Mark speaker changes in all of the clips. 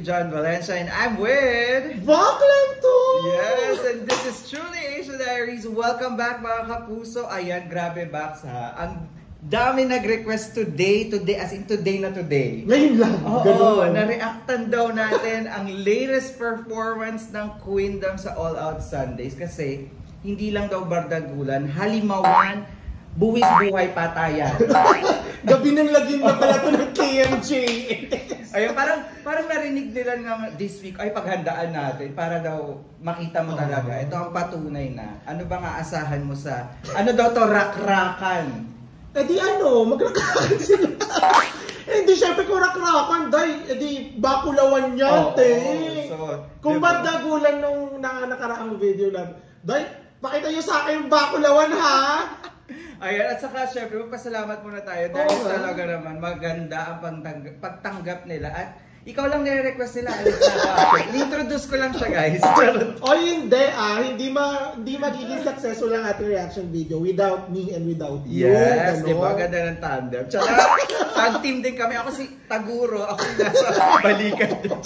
Speaker 1: truly John Valencia and I'm with...
Speaker 2: Baklang to!
Speaker 1: Yes, and this is truly Asia Diaries. Welcome back mga kapuso. Ayan, grabe Bax ha. Ang dami nag-request today, as in today na today.
Speaker 2: Ngayon lang.
Speaker 1: Oo, na-reactan daw natin ang latest performance ng Queendom sa All Out Sundays kasi hindi lang daw bardagulan, halimawan, buwis-buhay patayan.
Speaker 2: Gabi ng lagim na pala ito ng KMJ.
Speaker 1: Ayun, parang narinig nila nga this week, ay paghandaan natin para daw makita mo talaga. Ito ang patunay na. Ano ba nga asahan mo sa, ano daw to, rak-rakan?
Speaker 2: Eh di ano, magrakrakan sila. Eh di syempre kung rakrakan, day, eh di bakulawan yan,
Speaker 1: So,
Speaker 2: kung
Speaker 1: diba?
Speaker 2: bardagulan nung nakaraang video lang, day, pakita nyo sa akin yung bakulawan ha.
Speaker 1: Ayan, at saka syempre, magpasalamat muna tayo dahil talaga naman maganda ang pagtanggap nila at ikaw lang nire-request nila, Alexa. I-introduce ko lang siya, guys.
Speaker 2: O hindi magiging successful ang ating reaction video without me and without you.
Speaker 1: Yes, di ba? Ganda ng tandem. Tsaka, tag-team din kami. Ako si Taguro, ako yung nasa balikan din.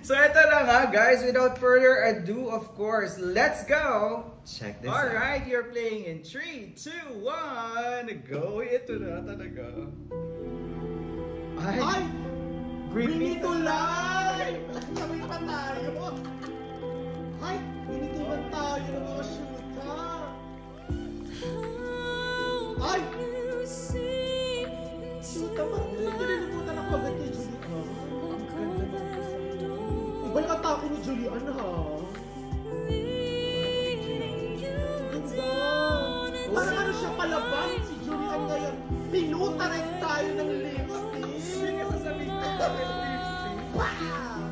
Speaker 1: So, ito na nga, guys. Without further ado, of course, let's go! Check this out. Alright, you're playing in 3, 2, 1, go! Ito na talaga.
Speaker 2: Ay! Bring me to life! Sabi ka ba tayo? Ay! Binitiban tayo ng mga shoota! Ay! Shoota ba? Nililimutan ako agad kay Julian. Ang ganda ng kasama. Ibang atake ni Julian ha? Ang ganda! Parang ano siya palaban si Julian ngayon. Pinuta rin tayo ng lipstick.
Speaker 1: Hindi ka sasabihin ko ng lipstick.
Speaker 2: Wow!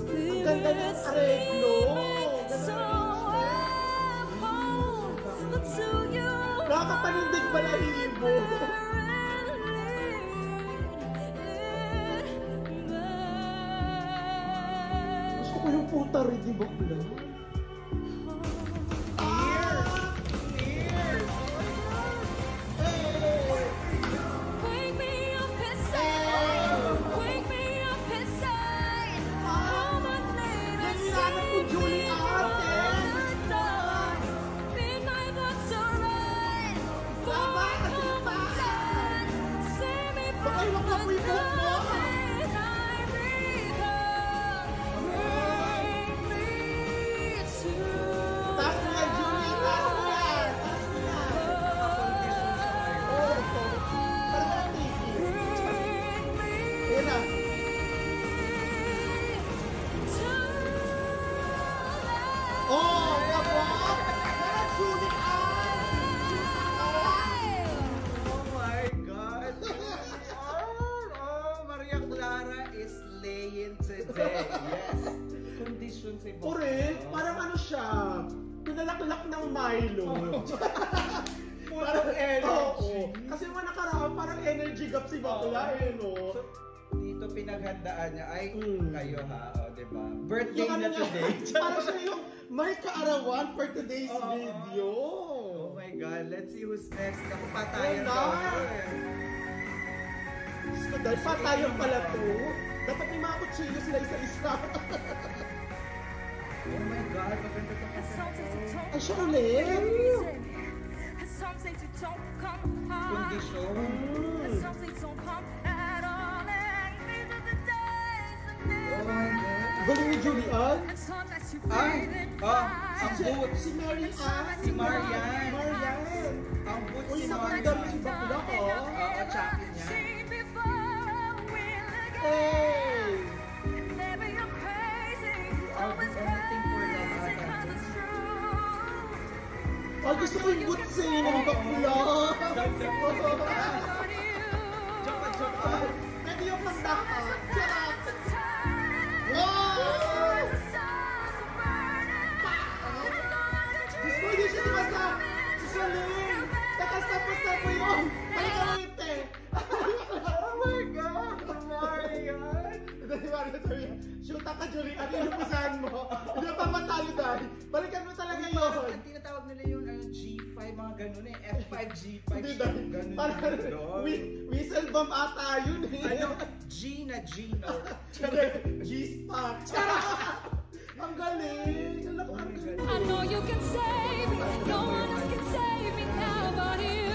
Speaker 2: Ang ganda ng areglo. Nakakapanindig pala hibo. Gusto ko yung puta rin, di ba? Correct, parang ano siya, pinalaklak ng Milo.
Speaker 1: Parang energy.
Speaker 2: Kasi mga nakaraan, parang energy gap si Bakla no?
Speaker 1: So, dito pinaghandaan niya, ay kayo ha, diba? Birthday
Speaker 2: yung
Speaker 1: na today.
Speaker 2: Parang siya yung may kaarawan for today's video.
Speaker 1: Oh my God, let's see who's next. Naku, patayan daw.
Speaker 2: Dahil patayan pala to. Dapat may mga kutsilyo sila isa-isa.
Speaker 1: Oh my God, maganda ito kasi.
Speaker 2: Ay, siya ulit?
Speaker 1: Kondisyon. Oh my God.
Speaker 2: Galing ni Julian?
Speaker 1: Ay! Ang boots.
Speaker 2: Si Marian.
Speaker 1: Si Marian. Ang boots
Speaker 2: Uy,
Speaker 1: si
Speaker 2: sa
Speaker 1: Marian.
Speaker 2: kandang si Bakla ko.
Speaker 1: Oo, chakin niya.
Speaker 2: Hey!
Speaker 1: Everything for love.
Speaker 2: Ay, gusto ko yung boots ng Bakla.
Speaker 1: Joke.
Speaker 2: Pwede yung pagdaka. Wow! Gusto ko hindi siya dimasa. Si Charlene. Tapos na po yun. Palikawite. Oh my God! Marian! Dali Marian sabi niya, shoot ka Julie, at inupusahan mo. Hindi pa matalo dahil. Balikan mo talaga yun.
Speaker 1: Ang tinatawag nila yung G5, mga mga ganun eh. F5, G5,
Speaker 2: Hindi dahil,
Speaker 1: ganun.
Speaker 2: parang whistle bomb ata yun eh.
Speaker 1: Ano? G na Gino.
Speaker 2: G-spot. Ang galing! Ang galing!
Speaker 3: I know you can save me, no one else can save me now but you.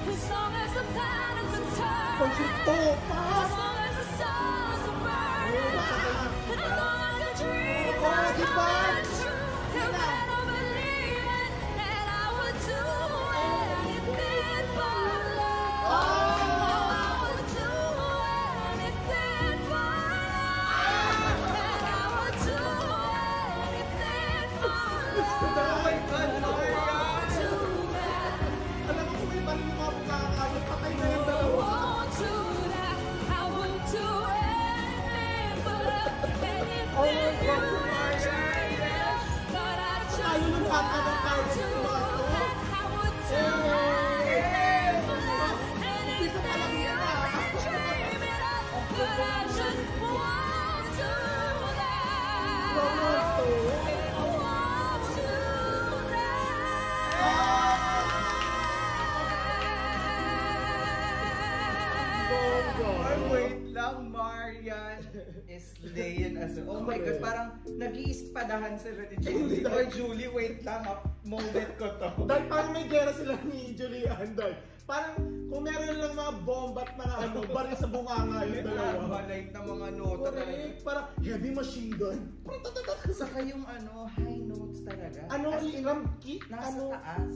Speaker 3: As long as the planets are turning,
Speaker 2: Pagsunto pa!
Speaker 3: as long as the stars are burning, and as long as the dreams
Speaker 2: Oh,
Speaker 3: are
Speaker 2: di ba?
Speaker 3: coming true, you better believe it, and I would do anything for love. I would do anything for love, and I would do anything for love.
Speaker 1: Oh my God, Maria!
Speaker 2: Alam mo kung may balik yung mga bukaka, patay na yung dalawa. Ayaw nung kanta ng Carlos Dumato. Umpisa pa lang yun
Speaker 1: Ay, wait lang, Marian is laying as oh my God, parang nag-iispadahan sila ni Julie. Oy, Julie, wait lang, moment ko to.
Speaker 2: Dahil parang may gera sila ni Julian dahil parang kung meron lang mga bomba at mga ano, baril sa bunganga yung dalawa.
Speaker 1: Malike na mga nota talaga.
Speaker 2: Correct, parang heavy machine gun.
Speaker 1: Saka yung ano, high notes talaga.
Speaker 2: Ano,
Speaker 1: As in,
Speaker 2: ramkit,
Speaker 1: nasa
Speaker 2: ano,
Speaker 1: taas.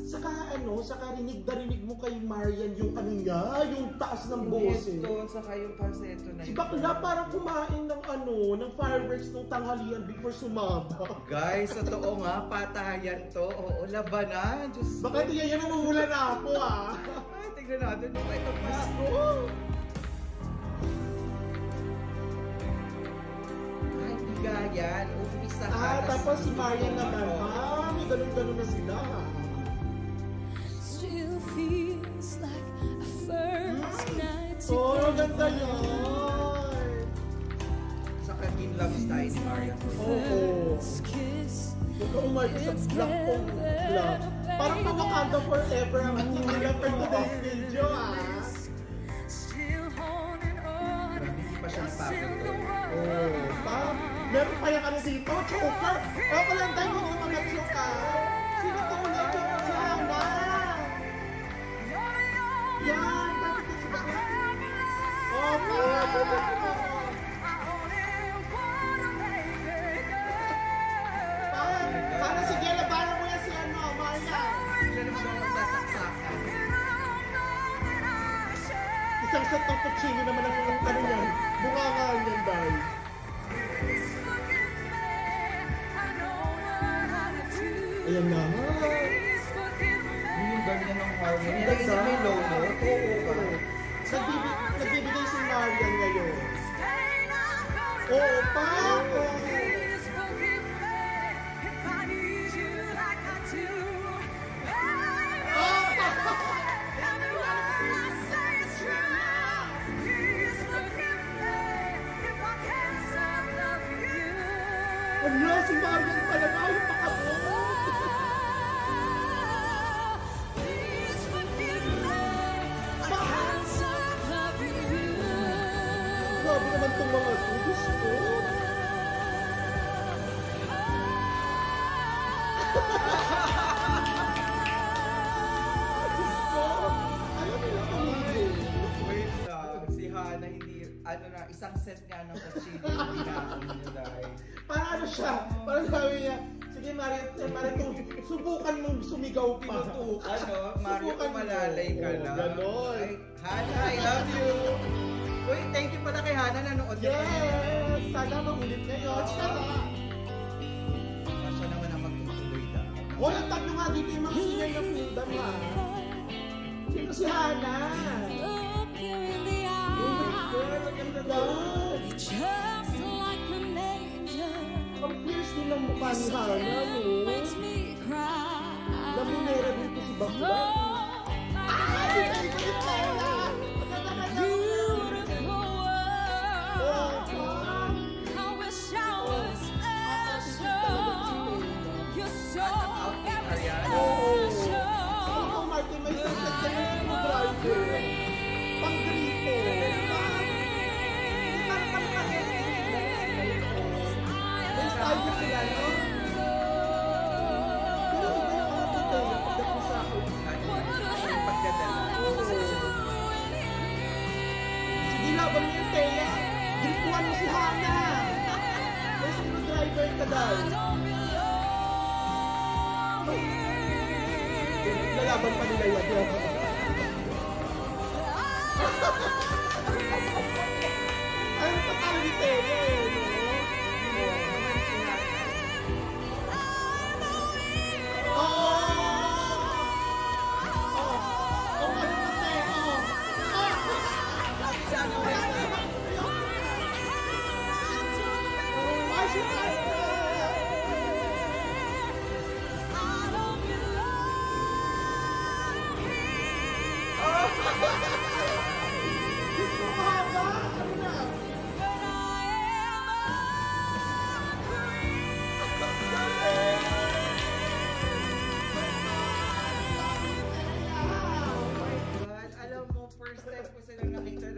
Speaker 2: saka rinig na rinig mo kay Marian yung ano niya, yung taas ng boses.
Speaker 1: Headphone, saka yung falsetto na
Speaker 2: Si
Speaker 1: yun.
Speaker 2: bakla parang kumain ng ano, ng fireworks nung tanghalian before sumaba.
Speaker 1: Guys, totoo nga, patayan to. Oo, labanan. Diyos ko.
Speaker 2: Baka di yan namumula na ako ah.
Speaker 1: Ay, tignan natin. Ito pa. Ay, biga yan. Umpisa
Speaker 2: Tapos si Marian naman, may ganun-ganun na sila.
Speaker 3: Still feels like a first night
Speaker 2: Oh,
Speaker 3: together.
Speaker 2: ganda yun.
Speaker 1: Saka in love style ni Maria.
Speaker 2: Oo.
Speaker 3: First kiss.
Speaker 2: Ikaw umay sa black on black. Parang Wakanda forever ang nila for today's video ah.
Speaker 3: Still holding on.
Speaker 1: Hindi pa siya napagod.
Speaker 2: Oh, parang meron pa yung ano dito, choker. Ako lang tayo mo yung mga choker. Sino to ulit? Si Hana. Yan, bakit ito si bakla? Oh, Para sige, labanan mo yan si ano, Maya.
Speaker 1: Sila naman daw magsasaksakan.
Speaker 2: Isang set ng kutsili naman ang ano yan. Bunganga yan dahil. Ayan na nga.
Speaker 1: Yung ganyan ng harmony. Naisip may low note. Oo ba?
Speaker 2: Nagbibigay si Marian ngayon. Oo pa! Ano, si Marian pala na yung pakabot. Grabe naman itong mga tudos ko. Diyos ko, alam mo yung pamilya.
Speaker 1: Wait lang. Si Hana hindi, ano na, isang set nga ng kutsili. Hindi na ako niya dahil.
Speaker 2: Parang ano siya, parang sabi niya, sige Marian, subukan mong sumigaw pa.
Speaker 1: Tinutukan, no? Mario,
Speaker 2: Subukan mo.
Speaker 1: malalay ka
Speaker 2: Oo,
Speaker 1: lang.
Speaker 2: ganon.
Speaker 1: Ay, Hana, I love you. Uy, thank you pala kay Hana nanood.
Speaker 2: Yes! Sana magulit ngayon. Charot!
Speaker 1: Siya naman ang magtutuloy daw.
Speaker 2: O, yung tatlo nga dito yung mga singay ng Kingdom ha. Sino si Hana?
Speaker 3: Look you in the
Speaker 2: Oh my
Speaker 3: eye,
Speaker 2: God, ang ganda doon.
Speaker 3: just like an angel.
Speaker 2: Ang fierce din ng mukha ni Hana mo.
Speaker 3: Makes me cry.
Speaker 2: Lamunera dito si Bakla.
Speaker 3: Oh,
Speaker 2: Ah!
Speaker 3: my
Speaker 2: Balik na lang!
Speaker 3: beautiful world.
Speaker 2: Oh,
Speaker 3: I wish I was special. You're so very special.
Speaker 2: ano? Pero iba yung outfit eh. Pagdating mo sa ako.
Speaker 1: Pagkadala.
Speaker 2: Sige, laban mo yung Thea. Grituan mo si Hana. May screwdriver ka dahil. Lalaban pa nila yan. Ayun pa tayo ni Thea eh.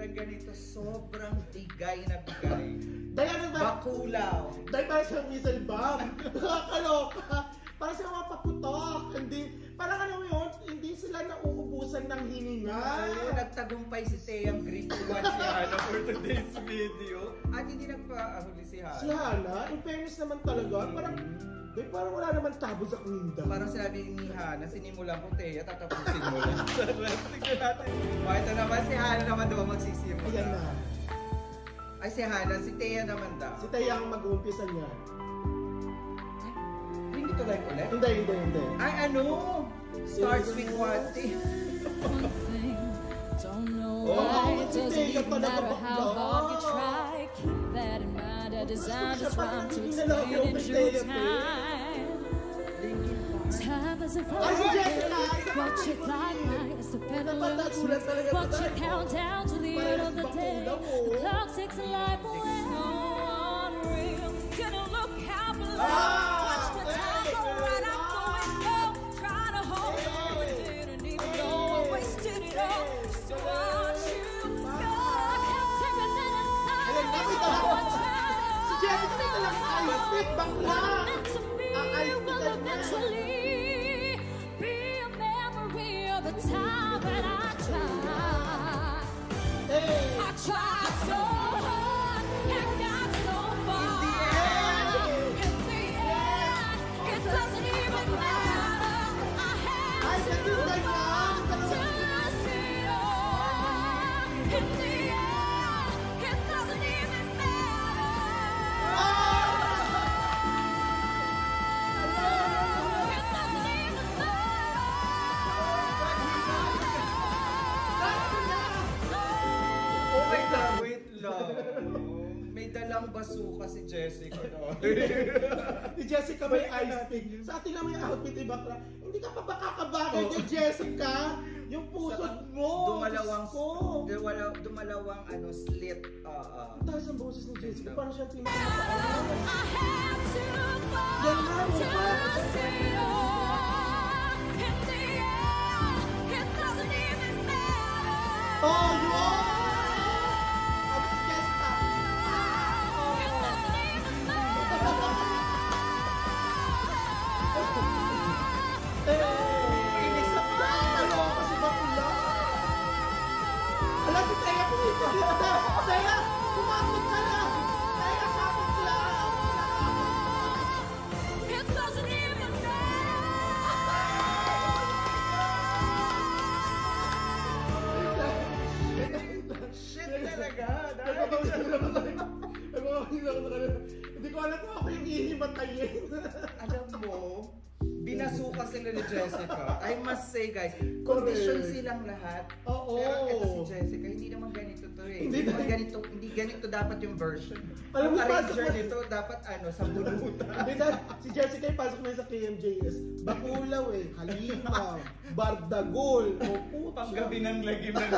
Speaker 1: Ganito, sobrang bigay na bigay.
Speaker 2: Dahil ano ba?
Speaker 1: Bakulaw.
Speaker 2: Dahil parang sa whistle bomb. Nakakaloka. Parang sa mga paputok. Hindi, parang ano yun, hindi sila nauubusan ng hininga.
Speaker 1: Oo, nagtagumpay si Thea Grituan si Hana for today's video. At hindi nagpa-ahuli si Hana.
Speaker 2: Si Hana, in fairness naman talaga, parang wala naman tabo sa Quinta.
Speaker 1: Parang sinabi ni Hana, sinimulan ko Thea, tatapusin mo lang. Tignan natin. O, ito naman, si Hana naman daw magsisimula.
Speaker 2: Ayan na.
Speaker 1: Ay, si Hana, si Thea naman daw.
Speaker 2: Si Thea ang mag-uumpisa niya.
Speaker 1: Bring it to life ulit?
Speaker 2: Hindi.
Speaker 1: Ay, ano? Starts with what?
Speaker 3: Don't know
Speaker 2: Oh,
Speaker 3: why it
Speaker 2: si
Speaker 3: doesn't
Speaker 2: Thea
Speaker 3: even
Speaker 2: pala
Speaker 3: matter
Speaker 2: kapag
Speaker 3: how hard you try. Keep that in mind. I designed this rhyme to explain in due time. Time is a
Speaker 2: Ay, si Jessica!
Speaker 3: Watch it fly by as the pendulum swings. Watch it count down to the end of the day. The clock takes a life away. Unreal. Can you look how below? Watch the time go right out the window. Trying to hold on, but didn't even know I wasted it all. Just to watch you go. I can't take another side.
Speaker 2: Ayan na, may talagang si Jessica may talagang ice pick, bakla!
Speaker 3: Meant to be
Speaker 2: Ang ice pick
Speaker 3: will
Speaker 2: na
Speaker 3: eventually be a memory of a time when I tried.
Speaker 2: Hey!
Speaker 3: I tried so hard and got so far.
Speaker 1: In the end.
Speaker 3: In the end, it doesn't even matter. I
Speaker 2: Ay,
Speaker 3: had to
Speaker 2: naging ganyan!
Speaker 3: see it all. In the end, it doesn't even matter. It doesn't even matter.
Speaker 1: Oh my God, wait lang. May dalang basuka si Jessica. No?
Speaker 2: Si Jessica may ice pick. Sa atin naman yung outfit ni bakla. Hindi ka pa ba kakabagay kay Jessica? Yung puso mo!
Speaker 1: Dumalawang,
Speaker 2: Diyos ko!
Speaker 1: dumalawang slit.
Speaker 2: Ang taas ang boses ni Jessica. Parang siya
Speaker 3: I
Speaker 2: pinakakaawa.
Speaker 3: had to fall to see it all. In the end, it doesn't even matter.
Speaker 2: Oh, yun! Sabi si Jessica.
Speaker 3: It doesn't even matter.
Speaker 2: Inis na pa! Kaloka si bakla! Alam si Thea, pumito dito! Thea, kumapit ka na! Thea, kapit lang!
Speaker 3: It doesn't even matter.
Speaker 1: Shit talaga.
Speaker 2: Nagpapawin ako sa kanila. Hindi ko alam kung ako yung ihimatayin.
Speaker 1: Alam mo, binasuka sila ni Jessica. I must say guys, condition silang lahat.
Speaker 2: Oo.
Speaker 1: Pero ito si Jessica, hindi naman ganito to eh. Hindi ganito dapat yung version.
Speaker 2: Alam mo,
Speaker 1: Yung arranger
Speaker 2: pasok-
Speaker 1: nito dapat sa bunutan.
Speaker 2: Hindi na, si Jessica yung pasok na yun sa KMJS. Bakulaw eh, halima, bardagol, o putya.
Speaker 1: Panggabi ng lagim ng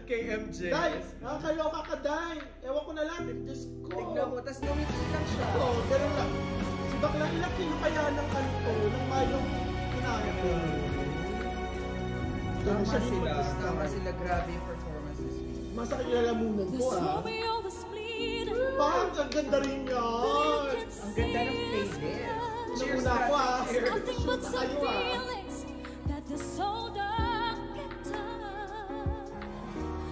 Speaker 1: KMJ.
Speaker 2: Day, nakakaloka ka, Day. Ewan ko na lang, Diyos ko.
Speaker 1: Tignan mo, tas lumiti lang siya.
Speaker 2: Oo, ganun lang. Si bakla, ilang kilo kaya ng kanto, ng mayong kinain ko.
Speaker 1: Tama sila, grabe yung performances.
Speaker 2: Masa kilalamunan ko
Speaker 3: This
Speaker 2: ah.
Speaker 3: Romeo was bleeding.
Speaker 2: Bakit ang ganda rin yan?
Speaker 1: Ang ganda ng playlist. Cheers
Speaker 2: Nauna ako ah.
Speaker 1: Cheers.
Speaker 3: Nothing but
Speaker 2: Shoot
Speaker 3: some
Speaker 2: tayo ah.
Speaker 3: feelings that the soul don't get touched.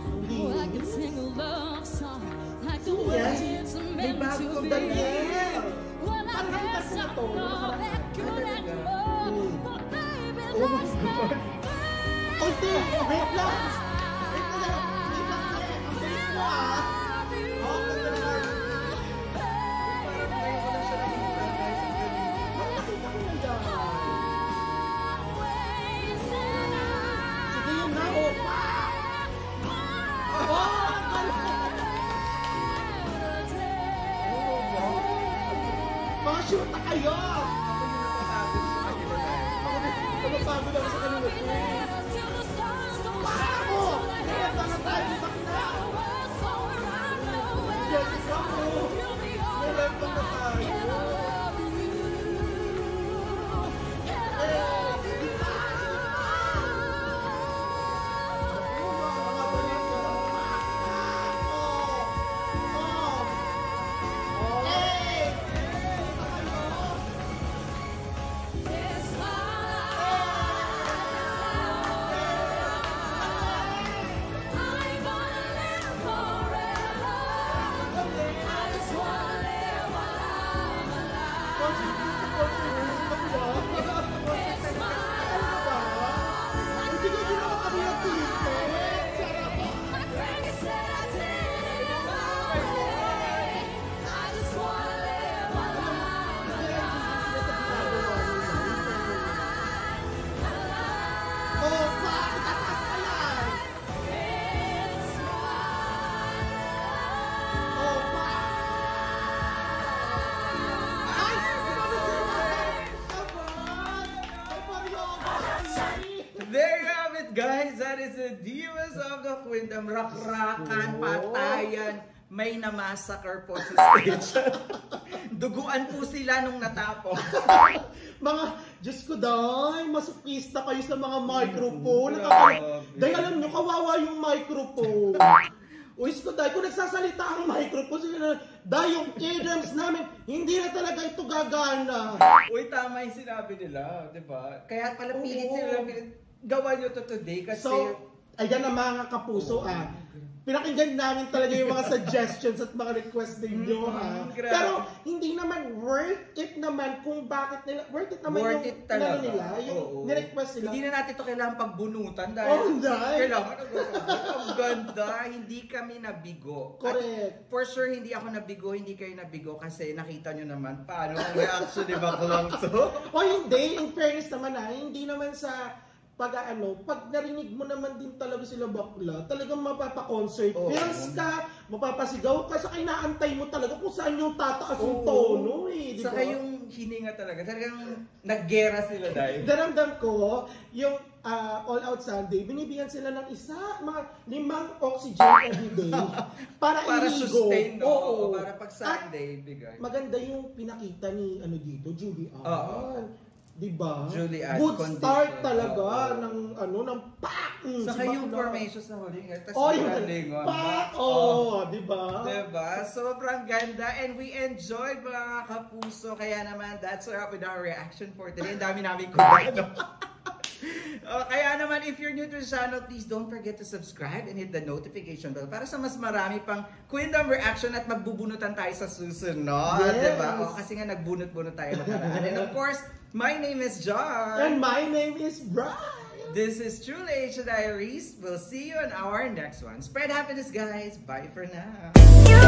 Speaker 2: Hindi.
Speaker 3: Oh, I can sing a love song like the
Speaker 2: Sino
Speaker 3: way
Speaker 2: yan?
Speaker 3: it's
Speaker 1: May
Speaker 3: meant
Speaker 1: bago
Speaker 3: to
Speaker 1: kang
Speaker 3: be.
Speaker 2: Daniel.
Speaker 3: Well, I
Speaker 2: Parang
Speaker 3: guess
Speaker 2: nakita
Speaker 3: I
Speaker 2: ko na to.
Speaker 3: know that good and more, but baby,
Speaker 1: Oh my
Speaker 3: let's
Speaker 1: God.
Speaker 2: Oh, hindi. Wait lang. Wait lang. Wait lang. Ang bilis mo ah. Oh, ganda naman.
Speaker 1: Parang ngayon ko lang siya nakikita, guys. Ang galing.
Speaker 2: Bakit nakita ko na dyan? Sige yun na. Oh, pa! Oh, ang galing. Mga shoot na kayo.
Speaker 1: Ako yung napapagod sa kanila dahil.
Speaker 2: Napapagod ako sa kanila. Ako! Kaya tanga tayo sa kanila. Jessica ko. Nalempang na tayo.
Speaker 1: There you have it, guys. That is the Divas of the Queendom. Rakrakan, patayan. May namassacre po sa stage. Duguan po sila nung natapos.
Speaker 2: Mga, Diyos ko dahil, masukista kayo sa mga microphone.
Speaker 1: Grabe.
Speaker 2: Dahil alam nyo, kawawa yung microphone. Uy, Diyos ko dahil, kung nagsasalita ang microphone, dahil yung eardrums namin, hindi na talaga ito gagana.
Speaker 1: Uy, tama yung sinabi nila, di ba? Kaya pala pilit
Speaker 2: Oo.
Speaker 1: sila, gawa nyo to today kasi...
Speaker 2: So, ayan na mga kapuso pinakinggan namin talaga yung mga suggestions at mga requests ninyo
Speaker 1: grabe.
Speaker 2: Pero hindi naman worth it naman kung bakit nila, worth it naman
Speaker 1: worth
Speaker 2: yung
Speaker 1: it talaga.
Speaker 2: nila, yung
Speaker 1: Oo.
Speaker 2: nirequest nila.
Speaker 1: Hindi na natin ito kailangan pagbunutan dahil
Speaker 2: dahil.
Speaker 1: kailangan ang ganda, hindi kami nabigo.
Speaker 2: Correct.
Speaker 1: At for sure, hindi ako nabigo, hindi kayo nabigo kasi nakita nyo naman paano ang reaction ni Baklang to.
Speaker 2: O hindi, in fairness naman hindi naman sa pag narinig mo naman din talaga sila bakla, talagang mapapa-concert feels ka, mapapasigaw ka, saka inaantay mo talaga kung saan yung tataas yung tono di ba?
Speaker 1: Saka yung hininga talaga, talagang naggera sila dahil.
Speaker 2: Daramdam ko, yung All Out Sunday, binibigyan sila ng mga 5 oxygen every day para iligo.
Speaker 1: Sustain, no?
Speaker 2: Oo.
Speaker 1: Para pag Sunday, bigay.
Speaker 2: Maganda yung pinakita ni dito, Julie Ann.
Speaker 1: Oo.
Speaker 2: Diba?
Speaker 1: Julie Ann,
Speaker 2: good
Speaker 1: condition.
Speaker 2: start talaga ng pak!
Speaker 1: Saka
Speaker 2: si
Speaker 1: yung
Speaker 2: Bakla.
Speaker 1: formation sa huling. Tapos
Speaker 2: Yung
Speaker 1: galingon.
Speaker 2: pak! Diba?
Speaker 1: Diba? Sobrang ganda and we enjoyed mga kapuso. Kaya naman, that's a wrap with our reaction for today. Ang dami namin kumano. Kaya naman, if you're new to the channel, please don't forget to subscribe and hit the notification bell para sa mas marami pang Queendom reaction at magbubunutan tayo sa susunod.
Speaker 2: Yes.
Speaker 1: Diba? Kasi nga nagbunot-bunot tayo nakaraan. And of course, my name is John.
Speaker 2: And my name is Brian.
Speaker 1: This is Truly H Diaries. We'll see you in our next one. Spread happiness, guys. Bye for now.
Speaker 3: You